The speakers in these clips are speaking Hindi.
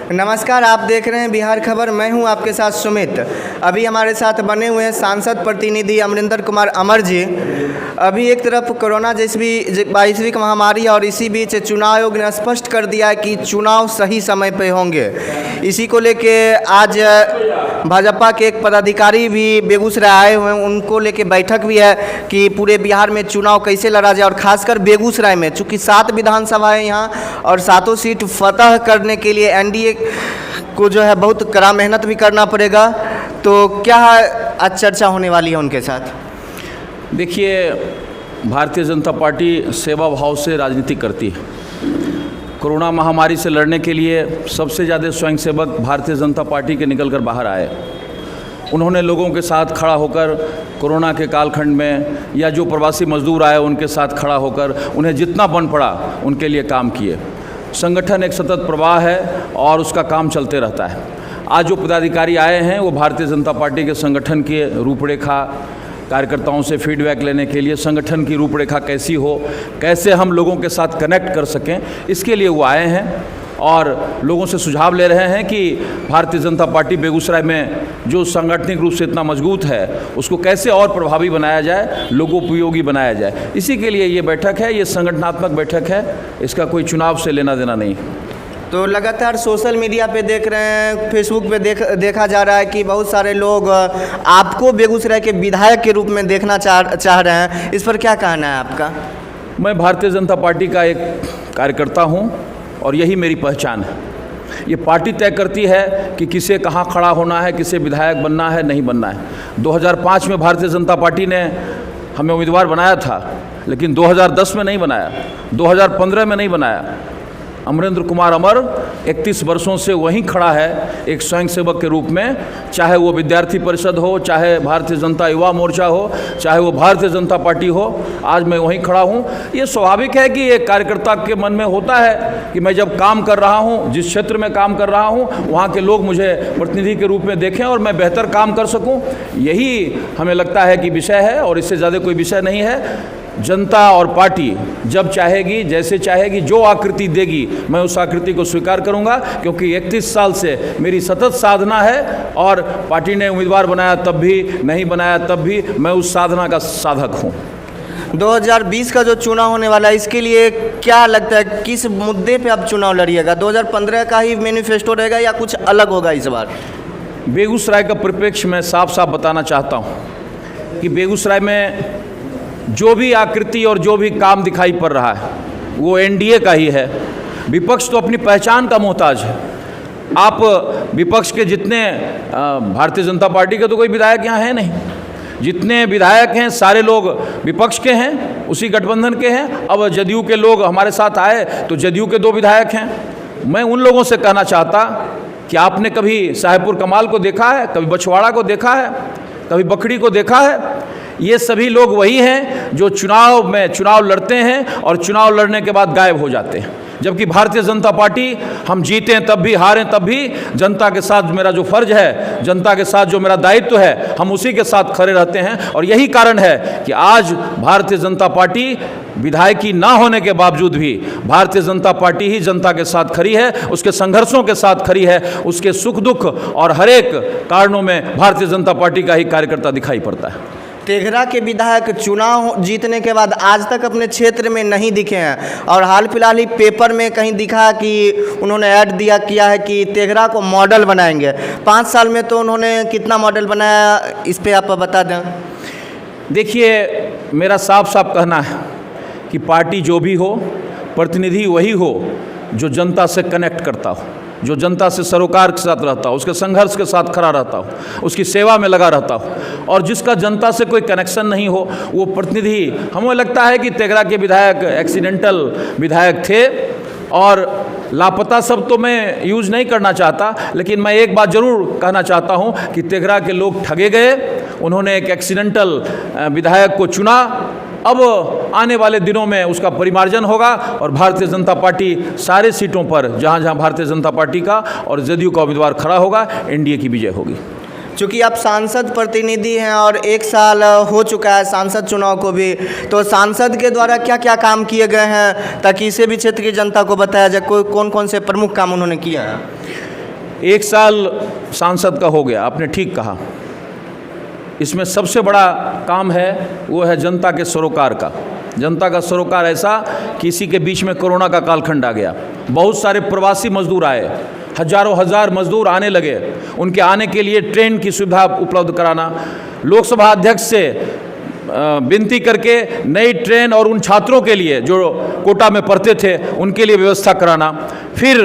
नमस्कार, आप देख रहे हैं बिहार खबर। मैं हूं आपके साथ सुमित। अभी हमारे साथ बने हुए हैं सांसद प्रतिनिधि अमरिंदर कुमार अमर जी। अभी एक तरफ कोरोना जैसी 22वीं महामारी है और इसी बीच चुनाव आयोग ने स्पष्ट कर दिया है कि चुनाव सही समय पे होंगे। इसी को लेके आज भाजपा के एक पदाधिकारी भी बेगूसराय आए हुए हैं, उनको लेके बैठक भी है कि पूरे बिहार में चुनाव कैसे लड़ा जाए और खासकर बेगूसराय में, चूँकि 7 विधानसभा है यहाँ और 7 सीट फतह करने के लिए एनडीए को जो है बहुत कड़ा मेहनत भी करना पड़ेगा। तो क्या आज चर्चा होने वाली है उनके साथ? देखिए, भारतीय जनता पार्टी सेवा भाव से राजनीति करती है। कोरोना महामारी से लड़ने के लिए सबसे ज़्यादा स्वयंसेवक भारतीय जनता पार्टी के निकल कर बाहर आए। उन्होंने लोगों के साथ खड़ा होकर कोरोना के कालखंड में, या जो प्रवासी मजदूर आए उनके साथ खड़ा होकर उन्हें जितना बन पड़ा उनके लिए काम किए। संगठन एक सतत प्रवाह है और उसका काम चलते रहता है। आज जो पदाधिकारी आए हैं वो भारतीय जनता पार्टी के संगठन की रूपरेखा, कार्यकर्ताओं से फीडबैक लेने के लिए, संगठन की रूपरेखा कैसी हो, कैसे हम लोगों के साथ कनेक्ट कर सकें, इसके लिए वो आए हैं और लोगों से सुझाव ले रहे हैं कि भारतीय जनता पार्टी बेगूसराय में जो सांगठनिक रूप से इतना मजबूत है उसको कैसे और प्रभावी बनाया जाए, लोगोपयोगी बनाया जाए। इसी के लिए ये बैठक है, ये संगठनात्मक बैठक है, इसका कोई चुनाव से लेना देना नहीं। तो लगातार सोशल मीडिया पे देख रहे हैं, फेसबुक पे देखा जा रहा है कि बहुत सारे लोग आपको बेगूसराय के विधायक के रूप में देखना चाह रहे हैं। इस पर क्या कहना है आपका? मैं भारतीय जनता पार्टी का एक कार्यकर्ता हूँ और यही मेरी पहचान है। ये पार्टी तय करती है कि किसे कहाँ खड़ा होना है, किसे विधायक बनना है, नहीं बनना है। 2005 में भारतीय जनता पार्टी ने हमें उम्मीदवार बनाया था, लेकिन 2010 में नहीं बनाया, 2015 में नहीं बनाया। अमरिंदर कुमार अमर 31 वर्षों से वहीं खड़ा है एक स्वयंसेवक के रूप में, चाहे वो विद्यार्थी परिषद हो, चाहे भारतीय जनता युवा मोर्चा हो, चाहे वो भारतीय जनता पार्टी हो। आज मैं वहीं खड़ा हूँ। ये स्वाभाविक है कि एक कार्यकर्ता के मन में होता है कि मैं जब काम कर रहा हूँ, जिस क्षेत्र में काम कर रहा हूँ, वहाँ के लोग मुझे प्रतिनिधि के रूप में देखें और मैं बेहतर काम कर सकूँ। यही हमें लगता है कि विषय है और इससे ज़्यादा कोई विषय नहीं है। जनता और पार्टी जब चाहेगी, जैसे चाहेगी, जो आकृति देगी, मैं उस आकृति को स्वीकार करूंगा, क्योंकि 31 साल से मेरी सतत साधना है और पार्टी ने उम्मीदवार बनाया तब भी, नहीं बनाया तब भी, मैं उस साधना का साधक हूं। 2020 का जो चुनाव होने वाला है, इसके लिए क्या लगता है, किस मुद्दे पे आप चुनाव लड़िएगा? 2015 का ही मैनिफेस्टो रहेगा या कुछ अलग होगा इस बार? बेगूसराय का परिप्रेक्ष्य मैं साफ साफ बताना चाहता हूँ कि बेगूसराय में जो भी आकृति और जो भी काम दिखाई पड़ रहा है वो एनडीए का ही है। विपक्ष तो अपनी पहचान का मोहताज है। आप विपक्ष के जितने, भारतीय जनता पार्टी के तो कोई विधायक यहाँ है नहीं, जितने विधायक हैं सारे लोग विपक्ष के हैं, उसी गठबंधन के हैं। अब जदयू के लोग हमारे साथ आए तो जदयू के 2 विधायक हैं। मैं उन लोगों से कहना चाहता कि आपने कभी साहेबपुर कमाल को देखा है, कभी बछवाड़ा को देखा है, कभी बखड़ी को देखा है? ये सभी लोग वही हैं जो चुनाव में चुनाव लड़ते हैं और चुनाव लड़ने के बाद गायब हो जाते हैं। जबकि भारतीय जनता पार्टी, हम जीतें तब भी, हारें तब भी, जनता के साथ मेरा जो फर्ज है, जनता के साथ जो मेरा दायित्व है, हम उसी के साथ खड़े रहते हैं। और यही कारण है कि आज भारतीय जनता पार्टी विधायकी ना होने के बावजूद भी भारतीय जनता पार्टी ही जनता के साथ खड़ी है, उसके संघर्षों के साथ खड़ी है, उसके सुख दुख और हर एक कारणों में भारतीय जनता पार्टी का ही कार्यकर्ता दिखाई पड़ता है। तेघरा के विधायक चुनाव जीतने के बाद आज तक अपने क्षेत्र में नहीं दिखे हैं और हाल फिलहाल ही पेपर में कहीं दिखा कि उन्होंने ऐड किया है कि तेघरा को मॉडल बनाएंगे। 5 साल में तो उन्होंने कितना मॉडल बनाया, इस पे आप बता दें। देखिए, मेरा साफ साफ कहना है कि पार्टी जो भी हो, प्रतिनिधि वही हो जो जनता से कनेक्ट करता हो, जो जनता से सरोकार के साथ रहता हो, उसके संघर्ष के साथ खड़ा रहता हो, उसकी सेवा में लगा रहता हो। और जिसका जनता से कोई कनेक्शन नहीं हो वो प्रतिनिधि, हमें लगता है कि तेघरा के विधायक एक्सीडेंटल विधायक थे और लापता शब्द तो मैं यूज़ नहीं करना चाहता, लेकिन मैं एक बात ज़रूर कहना चाहता हूं कि तेघरा के लोग ठगे गए। उन्होंने एक एक्सीडेंटल विधायक को चुना। अब आने वाले दिनों में उसका परिमार्जन होगा और भारतीय जनता पार्टी सारे सीटों पर, जहां जहां भारतीय जनता पार्टी का और जदयू का उम्मीदवार खड़ा होगा, एनडीए की विजय होगी। चूँकि आप सांसद प्रतिनिधि हैं और 1 साल हो चुका है सांसद चुनाव को भी, तो सांसद के द्वारा क्या क्या काम किए गए हैं ताकि इसे भी क्षेत्र की जनता को बताया जाए, कौन कौन से प्रमुख काम उन्होंने किया है? 1 साल सांसद का हो गया, आपने ठीक कहा। इसमें सबसे बड़ा काम है वो है जनता के सरोकार का। जनता का सरोकार ऐसा कि इसी के बीच में कोरोना का कालखंड आ गया, बहुत सारे प्रवासी मजदूर आए, हजारों हजार मजदूर आने लगे, उनके आने के लिए ट्रेन की सुविधा उपलब्ध कराना, लोकसभा अध्यक्ष से विनती करके नई ट्रेन और उन छात्रों के लिए जो कोटा में पढ़ते थे उनके लिए व्यवस्था कराना, फिर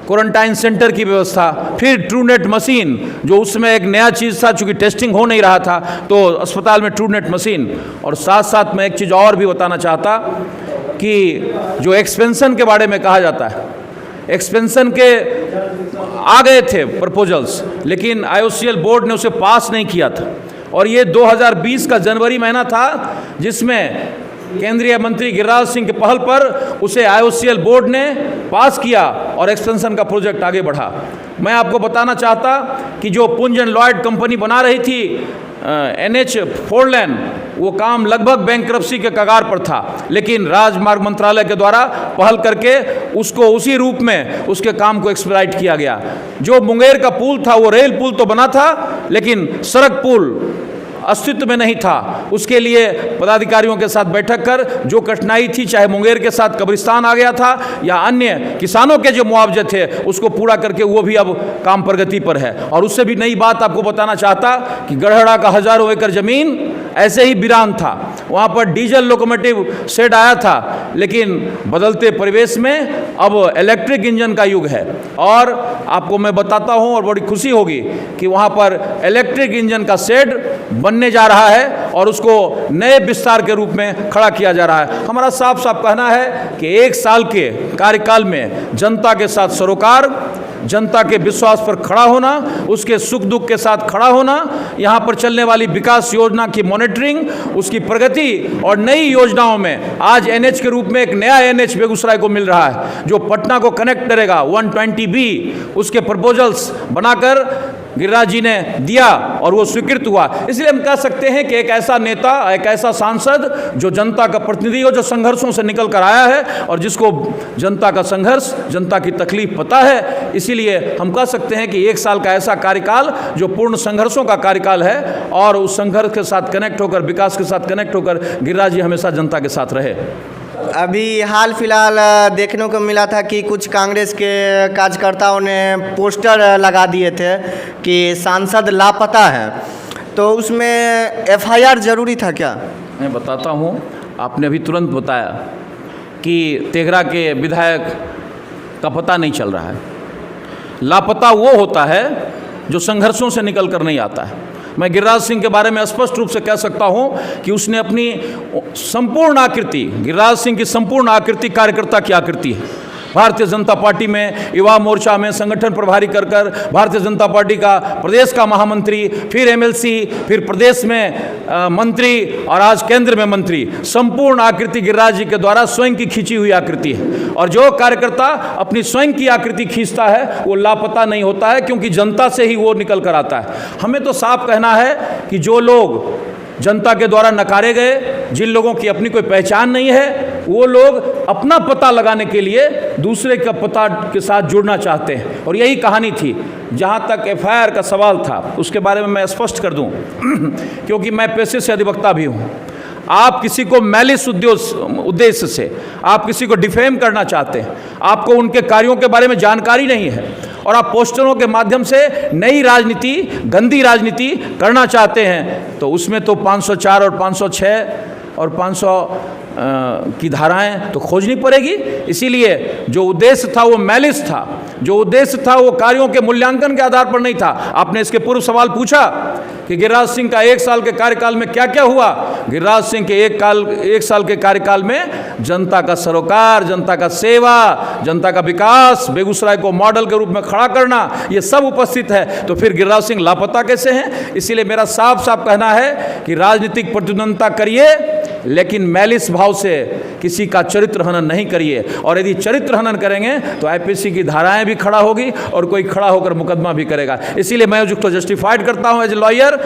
क्वारंटाइन सेंटर की व्यवस्था, फिर ट्रूनेट मशीन जो उसमें एक नया चीज़ था, चूँकि टेस्टिंग हो नहीं रहा था तो अस्पताल में ट्रूनेट मशीन। और साथ साथ मैं एक चीज़ और भी बताना चाहता कि जो एक्सपेंशन के बारे में कहा जाता है, एक्सपेंशन के आ गए थे प्रपोजल्स, लेकिन IOCL बोर्ड ने उसे पास नहीं किया था। और ये 2020 का जनवरी महीना था जिसमें केंद्रीय मंत्री गिरिराज सिंह के पहल पर उसे IOCL बोर्ड ने पास किया और एक्सटेंशन का प्रोजेक्ट आगे बढ़ा। मैं आपको बताना चाहता कि जो पुंज एंड लॉयड कंपनी बना रही थी NH 4 लेन, वो काम लगभग बैंकरप्सी के कगार पर था, लेकिन राजमार्ग मंत्रालय के द्वारा पहल करके उसको उसी रूप में उसके काम को एक्सपेडाइट किया गया। जो मुंगेर का पुल था वो रेल पुल तो बना था, लेकिन सड़क पुल अस्तित्व में नहीं था। उसके लिए पदाधिकारियों के साथ बैठक कर जो कठिनाई थी, चाहे मुंगेर के साथ कब्रिस्तान आ गया था या अन्य किसानों के जो मुआवजे थे, उसको पूरा करके वो भी अब काम प्रगति पर है। और उससे भी नई बात आपको बताना चाहता कि गढ़हरा का हजारों एकड़ जमीन ऐसे ही वीरान था, वहाँ पर डीजल लोकोमोटिव शेड आया था, लेकिन बदलते परिवेश में अब इलेक्ट्रिक इंजन का युग है। और आपको मैं बताता हूँ और बड़ी खुशी होगी कि वहाँ पर इलेक्ट्रिक इंजन का शेड बनने जा रहा है और उसको नए विस्तार के रूप में खड़ा किया जा रहा है। हमारा साफ साफ कहना है कि 1 साल के कार्यकाल में जनता के साथ सरोकार, जनता के विश्वास पर खड़ा होना, उसके सुख दुख के साथ खड़ा होना, यहाँ पर चलने वाली विकास योजना की मॉनिटरिंग, उसकी प्रगति और नई योजनाओं में आज NH के रूप में एक नया NH बेगूसराय को मिल रहा है जो पटना को कनेक्ट करेगा 120B, उसके प्रपोजल्स बनाकर गिरिराज जी ने दिया और वो स्वीकृत हुआ। इसलिए हम कह सकते हैं कि एक ऐसा नेता, एक ऐसा सांसद जो जनता का प्रतिनिधि हो, जो संघर्षों से निकल कर आया है और जिसको जनता का संघर्ष, जनता की तकलीफ पता है, इसीलिए हम कह सकते हैं कि 1 साल का ऐसा कार्यकाल जो पूर्ण संघर्षों का कार्यकाल है और उस संघर्ष के साथ कनेक्ट होकर, विकास के साथ कनेक्ट होकर गिरिराज जी हमेशा जनता के साथ रहे। अभी हाल फिलहाल देखने को मिला था कि कुछ कांग्रेस के कार्यकर्ताओं ने पोस्टर लगा दिए थे कि सांसद लापता है, तो उसमें FIR जरूरी था क्या? मैं बताता हूँ, आपने अभी तुरंत बताया कि तेघरा के विधायक का पता नहीं चल रहा है। लापता वो होता है जो संघर्षों से निकल कर नहीं आता है। मैं गिरिराज सिंह के बारे में स्पष्ट रूप से कह सकता हूं कि उसने अपनी संपूर्ण आकृति, गिरिराज सिंह की संपूर्ण आकृति कार्यकर्ता की आकृति है। भारतीय जनता पार्टी में युवा मोर्चा में संगठन प्रभारी कर भारतीय जनता पार्टी का प्रदेश का महामंत्री, फिर MLC, फिर प्रदेश में मंत्री और आज केंद्र में मंत्री। संपूर्ण आकृति गिरिराज जी के द्वारा स्वयं की खींची हुई आकृति है। और जो कार्यकर्ता अपनी स्वयं की आकृति खींचता है वो लापता नहीं होता है, क्योंकि जनता से ही वो निकल कर आता है। हमें तो साफ कहना है कि जो लोग जनता के द्वारा नकारे गए, जिन लोगों की अपनी कोई पहचान नहीं है, वो लोग अपना पता लगाने के लिए दूसरे का पता के साथ जुड़ना चाहते हैं। और यही कहानी थी। जहाँ तक FIR का सवाल था उसके बारे में मैं स्पष्ट कर दूं क्योंकि मैं पेशे से अधिवक्ता भी हूँ। आप किसी को मैलिस उद्देश्य से आप किसी को डिफेम करना चाहते हैं, आपको उनके कार्यों के बारे में जानकारी नहीं है और आप पोस्टरों के माध्यम से नई राजनीति, गंदी राजनीति करना चाहते हैं, तो उसमें तो 504 और 506 और 500 की धाराएं तो खोजनी पड़ेगी। इसीलिए जो उद्देश्य था वो मैलिस था, जो उद्देश्य था वो कार्यों के मूल्यांकन के आधार पर नहीं था। आपने इसके पूर्व सवाल पूछा कि गिरिराज सिंह का 1 साल के कार्यकाल में क्या क्या हुआ। गिरिराज सिंह के 1 साल के कार्यकाल में जनता का सरोकार, जनता का सेवा, जनता का विकास, बेगूसराय को मॉडल के रूप में खड़ा करना, ये सब उपस्थित है। तो फिर गिरिराज सिंह लापता कैसे हैं? इसीलिए मेरा साफ साफ कहना है कि राजनीतिक प्रतिद्वंद्विता करिए, लेकिन मैलिस भाव से किसी का चरित्र हनन नहीं करिए। और यदि चरित्र हनन करेंगे तो IPC की धाराएं भी खड़ा होगी और कोई खड़ा होकर मुकदमा भी करेगा। इसीलिए मैं उसको जस्टिफाइड करता हूं एज ए लॉयर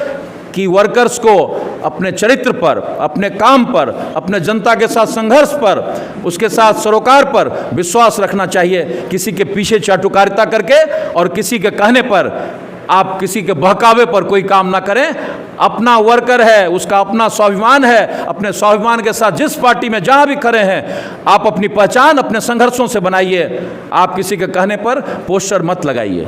कि वर्कर्स को अपने चरित्र पर, अपने काम पर, अपने जनता के साथ संघर्ष पर, उसके साथ सरोकार पर विश्वास रखना चाहिए। किसी के पीछे चाटुकारिता करके और किसी के कहने पर, आप किसी के बहकावे पर कोई काम ना करें। अपना वर्कर है, उसका अपना स्वाभिमान है, अपने स्वाभिमान के साथ जिस पार्टी में जहां भी खड़े हैं, आप अपनी पहचान अपने संघर्षों से बनाइए। आप किसी के कहने पर पोस्टर मत लगाइए।